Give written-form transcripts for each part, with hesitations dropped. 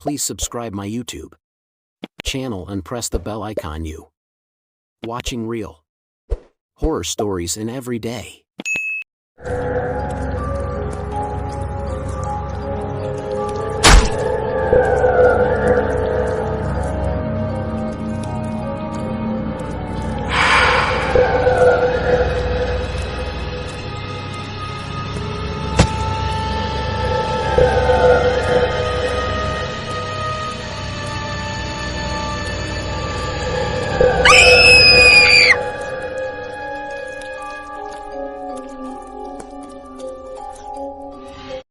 Please subscribe my YouTube channel and press the bell icon. You watching real horror stories in every day.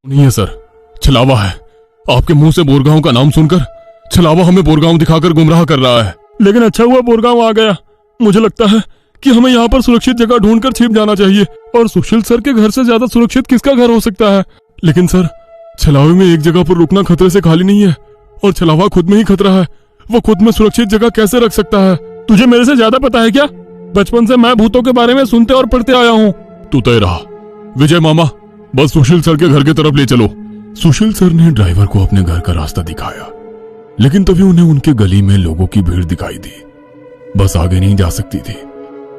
नहीं है sir, छलावा है। आपके मुंह से बोरगांव का नाम सुनकर छलावा हमें बोरगांव दिखाकर गुमराह कर रहा है। लेकिन अच्छा हुआ बोरगांव आ गया। मुझे लगता है कि हमें यहाँ पर सुरक्षित जगह ढूंढकर छिप जाना चाहिए। और सुशील सर के घर से ज्यादा सुरक्षित किसका घर हो सकता है? लेकिन सर, छलावे में एक जगह पर रुकना खतरे से खाली नहीं है। और छलावा खुद में ही खतरा है। वो खुद में सुरक्षित जगह कैसे रख सकता है? तुझे मेरे से ज्यादा पता है क्या? बचपन से मैं भूतों के बारे में सुनते और पढ़ते आया हूँ। तू तय रहा। विजय मामा, बस सुशील सर के घर की तरफ ले चलो। सुशील सर ने ड्राइवर को अपने घर का रास्ता दिखाया, लेकिन तभी उन्हें उनके गली में लोगों की भीड़ दिखाई दी। बस आगे नहीं जा सकती थी,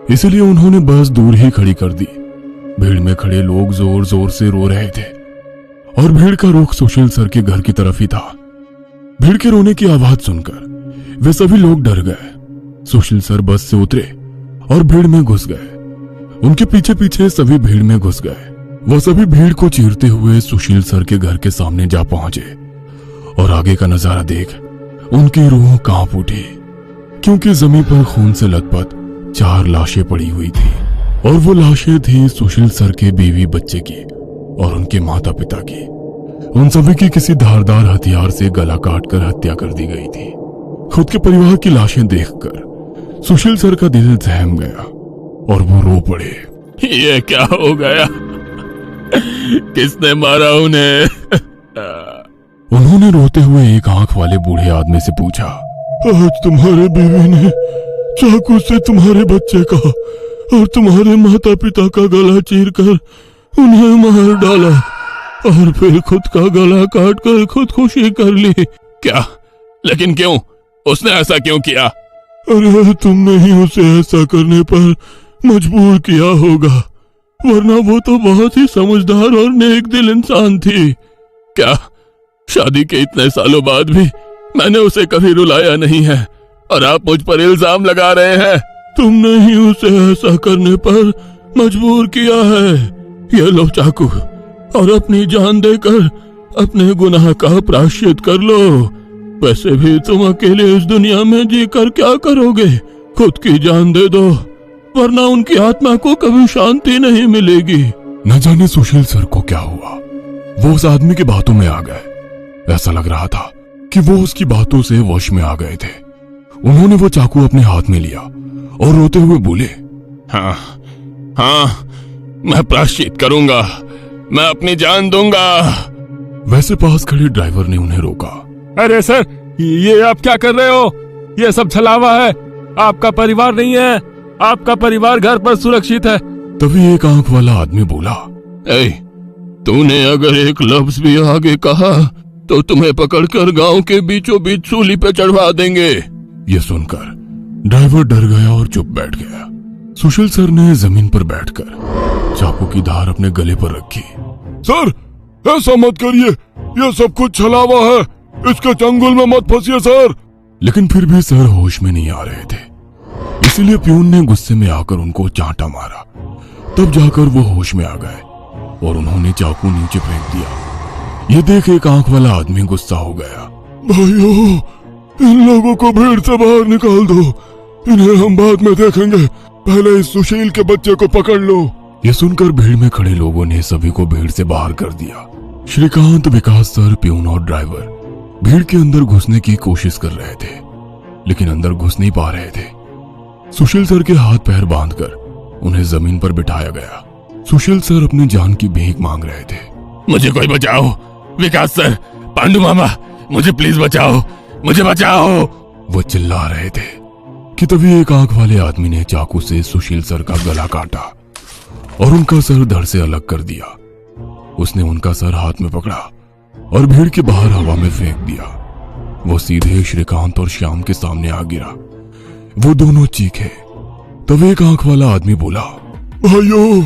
इसलिए उन्होंने बस दूर ही खड़ी कर दी। भीड़ में खड़े लोग जोर जोर से रो रहे थे और भीड़ का रुख सुशील सर के घर की तरफ ही था। भीड़ के रोने की आवाज सुनकर वे सभी लोग डर गए। सुशील सर बस से उतरे और भीड़ में घुस गए। उनके पीछे पीछे सभी भीड़ में घुस गए। वो सभी भीड़ को चीरते हुए सुशील सर के घर के सामने जा पहुंचे और आगे का नजारा देख उनकी रूह कांप उठी, क्योंकि जमीन पर खून से लथपथ 4 लाशें पड़ी हुई थी। और वो लाशें थी सुशील सर के बीवी बच्चे की और उनके माता पिता की। उन सभी की किसी धारदार हथियार से गला काटकर हत्या कर दी गई थी। खुद के परिवार की लाशें देखकर सुशील सर का दिल सहम गया और वो रो पड़े। ये क्या हो गया? किसने मारा उन्हें? उन्होंने रोते हुए एक आंख वाले बूढ़े आदमी से पूछा। आज तुम्हारे बीवी ने चाकू से तुम्हारे बच्चे का और तुम्हारे माता पिता का गला चीरकर उन्हें मार डाला और फिर खुद का गला काटकर खुदकुशी कर ली। क्या? लेकिन क्यों? उसने ऐसा क्यों किया? अरे तुमने ही उसे ऐसा करने पर मजबूर किया होगा, वरना वो तो बहुत ही समझदार और नेक दिल इंसान थी। क्या? शादी के इतने सालों बाद भी मैंने उसे कभी रुलाया नहीं है और आप मुझ पर इल्जाम लगा रहे हैं? तुमने ही उसे ऐसा करने पर मजबूर किया है। ये लो चाकू और अपनी जान देकर अपने गुनाह का प्रायश्चित कर लो। वैसे भी तुम अकेले इस दुनिया में जीकर क्या करोगे? खुद की जान दे दो, वरना उनकी आत्मा को कभी शांति नहीं मिलेगी। न जाने सुशील सर को क्या हुआ, वो उस आदमी की बातों में आ गए। ऐसा लग रहा था कि वो उसकी बातों से वश में आ गए थे। उन्होंने वो चाकू अपने हाथ में लिया और रोते हुए बोले, हाँ हाँ, मैं प्रायश्चित करूंगा, मैं अपनी जान दूंगा। वैसे पास खड़े ड्राइवर ने उन्हें रोका। अरे सर, ये आप क्या कर रहे हो? ये सब छलावा है। आपका परिवार नहीं है, आपका परिवार घर पर सुरक्षित है। तभी एक आंख वाला आदमी बोला, तूने अगर एक लफ्ज भी आगे कहा तो तुम्हें पकड़कर गांव के बीचों बीच सूली पे चढ़वा देंगे। ये सुनकर ड्राइवर डर गया और चुप बैठ गया। सुशील सर ने जमीन पर बैठकर चाकू की धार अपने गले पर रखी। सर, ऐसा मत करिए, ये सब कुछ छलावा है, इसके चंगुल में मत फंसिए सर। लेकिन फिर भी सर होश में नहीं आ रहे थे, इसीलिए प्यून ने गुस्से में आकर उनको चांटा मारा। तब जाकर वो होश में आ गए और उन्होंने चाकू नीचे फेंक दिया। ये देख एक आंख वाला आदमी गुस्सा हो गया। भाइयों, इन लोगों को भीड़ से बाहर निकाल दो, इन्हें हम बाद में देखेंगे, पहले इस सुशील के बच्चे को पकड़ लो। ये सुनकर भीड़ में खड़े लोगों ने सभी को भीड़ से बाहर कर दिया। श्रीकांत, विकास सर, प्यून और ड्राइवर भीड़ के अंदर घुसने की कोशिश कर रहे थे, लेकिन अंदर घुस नहीं पा रहे थे। सुशील सर के हाथ पैर बांधकर उन्हें जमीन पर बिठाया गया। सुशील सर अपनी जान की भीख मांग रहे थे। मुझे कोई बचाओ, विकास सर, पांडु मामा, मुझे प्लीज बचाओ, मुझे बचाओ, वो चिल्ला रहे थे कि तभी एक आंख वाले आदमी ने चाकू से सुशील सर का गला काटा और उनका सर धड़ से अलग कर दिया। उसने उनका सर हाथ में पकड़ा और भीड़ के बाहर हवा में फेंक दिया। वो सीधे श्रीकांत और श्याम के सामने आ गिरा। वो दोनों चीखे। तब एक आंख वाला आदमी बोला, भाइयों,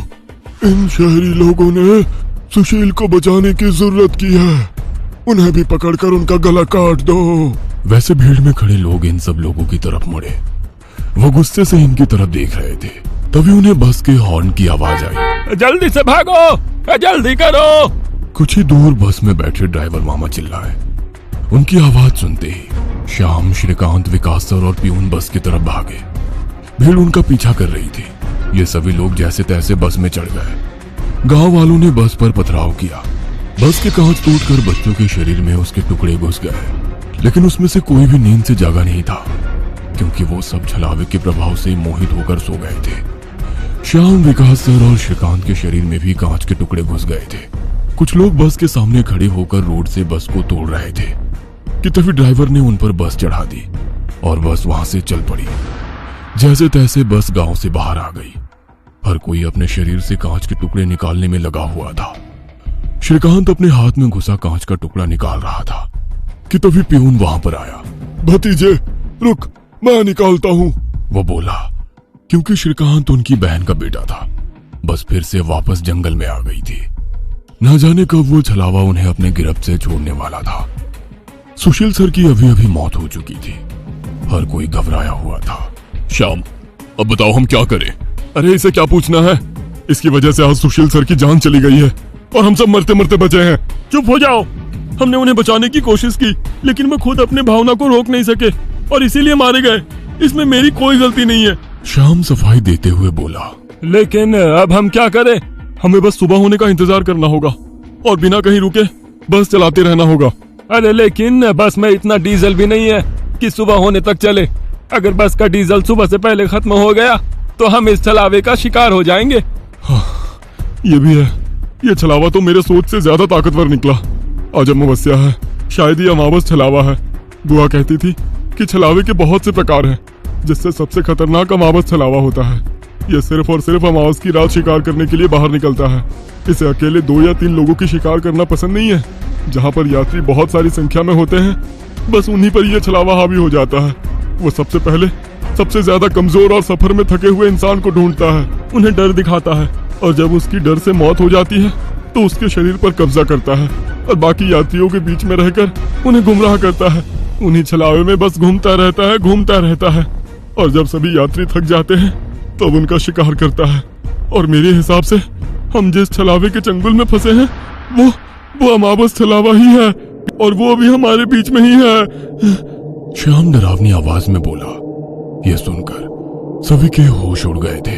इन शहरी लोगों ने सुशील को बचाने की जरूरत की है, उन्हें भी पकड़कर उनका गला काट दो। वैसे भीड़ में खड़े लोग इन सब लोगों की तरफ मुड़े। वो गुस्से से इनकी तरफ देख रहे थे। तभी उन्हें बस के हॉर्न की आवाज आई, जल्दी से भागो, जल्दी करो। कुछ ही दूर बस में बैठे ड्राइवर मामा चिल्लाए। उनकी आवाज सुनते ही श्याम, श्रीकांत, विकास सर और प्यून बस की तरफ भागे। भीड़ उनका पीछा कर रही थी। ये सभी लोग जैसे तैसे बस में चढ़ गए। गांव वालों ने बस पर पथराव किया। बस के कांच टूटकर बच्चों के शरीर में उसके टुकड़े घुस गए, लेकिन उसमें से कोई भी नींद से जागा नहीं था, क्योंकि वो सब छलावे के प्रभाव से मोहित होकर सो गए थे। श्याम, विकास सर और श्रीकांत के शरीर में भी कांच के टुकड़े घुस गए थे। कुछ लोग बस के सामने खड़े होकर रोड से बस को तोड़ रहे थे कि तभी ड्राइवर ने उन पर बस चढ़ा दी और बस वहां से चल पड़ी। जैसे तैसे बस गांव से बाहर आ गई। हर कोई अपने शरीर से कांच के टुकड़े निकालने में लगा हुआ था। श्रीकांत अपने हाथ में घुसा कांच का टुकड़ा निकाल रहा था कि तभी प्यून वहां पर आया। भतीजे रुक, मैं निकालता हूं, वो बोला, क्योंकि श्रीकांत उनकी बहन का बेटा था। बस फिर से वापस जंगल में आ गई थी। न जाने कब वो छलावा उन्हें अपने गिरफ्त से छोड़ने वाला था। सुशील सर की अभी अभी मौत हो चुकी थी। हर कोई घबराया हुआ था। श्याम, अब बताओ हम क्या करें? अरे इसे क्या पूछना है, इसकी वजह से आज सुशील सर की जान चली गई है और हम सब मरते मरते बचे हैं। चुप हो जाओ, हमने उन्हें बचाने की कोशिश की, लेकिन वो खुद अपने भावना को रोक नहीं सके और इसीलिए मारे गए। इसमें मेरी कोई गलती नहीं है। श्याम सफाई देते हुए बोला, लेकिन अब हम क्या करें? हमें बस सुबह होने का इंतजार करना होगा और बिना कहीं रुके बस चलाते रहना होगा। अरे लेकिन बस में इतना डीजल भी नहीं है कि सुबह होने तक चले। अगर बस का डीजल सुबह से पहले खत्म हो गया तो हम इस छलावे का शिकार हो जाएंगे। हाँ, ये भी है। ये छलावा तो मेरे सोच से ज्यादा ताकतवर निकला। आज अमावस्या है, शायद ये अमावस छलावा है। बुआ कहती थी कि छलावे के बहुत से प्रकार हैं, जिससे सबसे खतरनाक अमावस छलावा होता है। ये सिर्फ और सिर्फ अमावस की रात शिकार करने के लिए बाहर निकलता है। इसे अकेले 2 या 3 लोगों की शिकार करना पसंद नहीं है। जहाँ पर यात्री बहुत सारी संख्या में होते हैं, बस उन्हीं पर यह छलावा हावी हो जाता है। वो सबसे पहले सबसे ज्यादा कमजोर और सफर में थके हुए इंसान को ढूंढता है, उन्हें डर दिखाता है और जब उसकी डर से मौत हो जाती है तो उसके शरीर पर कब्जा करता है और बाकी यात्रियों के बीच में रहकर उन्हें गुमराह करता है। उन्हीं छलावे में बस घूमता रहता है और जब सभी यात्री थक जाते हैं तब उनका शिकार करता है। और मेरे हिसाब से हम जिस छलावे के चंगुल में फंसे हैं वो अमावस छलावा ही है और वो अभी हमारे बीच में ही है। श्याम डरावनी आवाज में बोला। यह सुनकर सभी के होश उड़ गए थे।